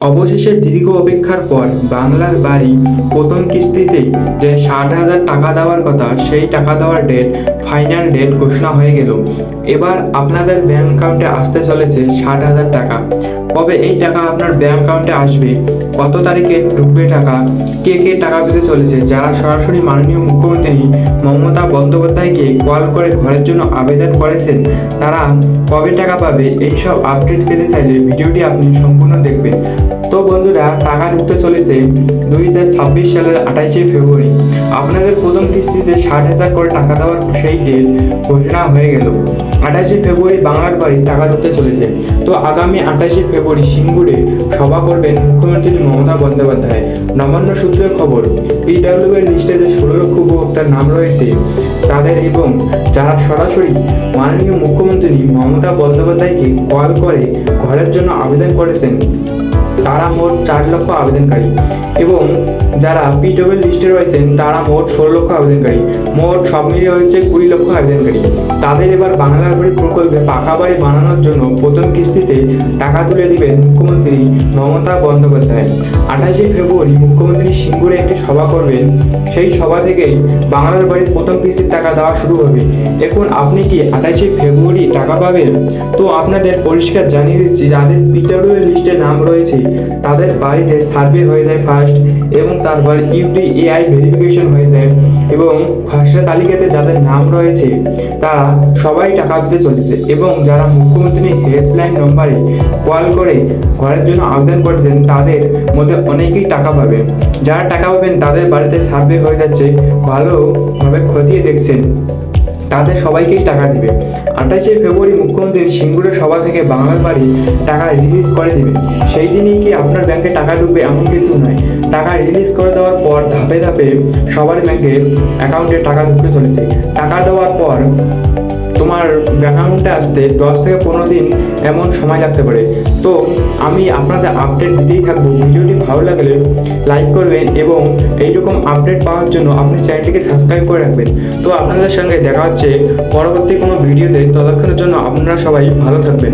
অবশেষে দীর্ঘ অপেক্ষার পর বাংলার বাড়ি প্রথম কিস্তিতে যে 60,000 টাকা দেওয়ার কথা, সেই টাকা দেওয়ার ডেট, ফাইনাল ডেট ঘোষণা হয়ে গেল। এবার আপনাদের ব্যাংক অ্যাকাউন্টে আসতে চলেছে 60,000 টাকা। কবে এই টাকা আপনার ব্যাংক অ্যাকাউন্টে আসবে, কত তারিখে ঢুকবে টাকা, কে কে টাকা পেতে চলেছে, যারা সরাসরি মাননীয় মুখ্যমন্ত্রী মমতা বন্দ্যোপাধ্যায়কে কল করে ঘরের জন্য আবেদন করেছেন, তারা কবে টাকা পাবে, এই সব আপডেট পেতে চাইলে ভিডিওটি আপনি সম্পূর্ণ দেখবেন। তো বন্ধুরা, টাকা ঢুকতে চলেছে 2026 সালের 28শে ফেব্রুয়ারি। আপনাদের প্রথম কিস্তিতে 60,000 করে টাকা দেওয়ার সেই ডেট ঘোষণা হয়ে গেল। 28শে ফেব্রুয়ারি বাংলার বাড়ি টাকা ঢুকতে চলেছে। তো আগামী 28শে ফেব্রুয়ারি সিঙ্গুরে সভা করবেন মুখ্যমন্ত্রী মমতা বন্দ্যোপাধ্যায়। নবান্ন সূত্রের খবর, পিডব্লিউ এর লিস্টে যে 16 লক্ষ উপভোক্তার নাম রয়েছে তাদের এবং যারা সরাসরি মাননীয় মুখ্যমন্ত্রী মমতা বন্দ্যোপাধ্যায়কে কল করে ঘরের জন্য আবেদন করেছেন, তারা মোট 4 লক্ষ আবেদনকারী এবং যারা পিডব্লিউ লিস্টে রয়েছেন তারা মোট 16 লক্ষ আবেদনকারী, মোট সব মিলিয়ে হচ্ছে 20 লক্ষ আবেদনকারী। তাদের এবার বাংলার বাড়ি প্রকল্পে পাকা বাড়ি বানানোর জন্য প্রথম কিস্তিতে টাকা তুলে দিবেন মুখ্যমন্ত্রী মমতা বন্দ্যোপাধ্যায়। 28শে ফেব্রুয়ারি মুখ্যমন্ত্রী সিঙ্গুরে একটি সভা করবেন। সেই সভা থেকেই বাংলার বাড়ির প্রথম কিস্তির টাকা দেওয়া শুরু হবে। এখন আপনি কি 28শে ফেব্রুয়ারি টাকা পাবেন? তো আপনাদের পরিষ্কার জানিয়ে দিচ্ছি, যাদের পিডব্লিউ লিস্টে নাম রয়েছে তাদের বাড়িতে সার্ভে হয়ে যায় ফার্স্ট, এবং তারপর ইউডিএআই ভেরিফিকেশন হয়ে যায়, এবং খসড়া তালিকাতে যাদের নাম রয়েছে তারা সবাই টাকা পেতে চলেছে। এবং যারা মুখ্যমন্ত্রী হেল্পলাইন নম্বরে কল করে ঘরের জন্য আবেদন করেছেন তাদের মধ্যে অনেকেই টাকা পাবে। যারা টাকা পাবেন তাদের বাড়িতে সার্ভে হয়ে যাচ্ছে, ভালোভাবে খতিয়ে দেখছেন, তাদের সবাইকেই টাকা দিবে। 28শে ফেব্রুয়ারি মুখ্যমন্ত্রী সিঙ্গুরের সভা থেকে বাংলার বাড়ি টাকা রিলিজ করে দিবে। সেই দিনই কি আপনার ব্যাংকে টাকা ঢুকবে এমন কিন্তু নয়। টাকা রিলিজ করে দেওয়ার পর ধাপে ধাপে সবার ব্যাংকে অ্যাকাউন্টে টাকা ঢুকতে চলেছে। টাকা দেওয়ার পর তোমার অ্যাকাউন্টে আসতে 10 থেকে 15 দিন এমন সময় লাগতে পারে। তো আমি আপনাদের আপডেট দিতেই থাকবো। ভিডিওটি ভালো লাগলে লাইক করবেন এবং এইরকম আপডেট পাওয়ার জন্য আপনি চ্যানেলটিকে সাবস্ক্রাইব করে রাখবেন। তো আপনাদের সঙ্গে দেখা হচ্ছে পরবর্তী কোনো ভিডিওতে। ততক্ষণের জন্য আপনারা সবাই ভালো থাকবেন।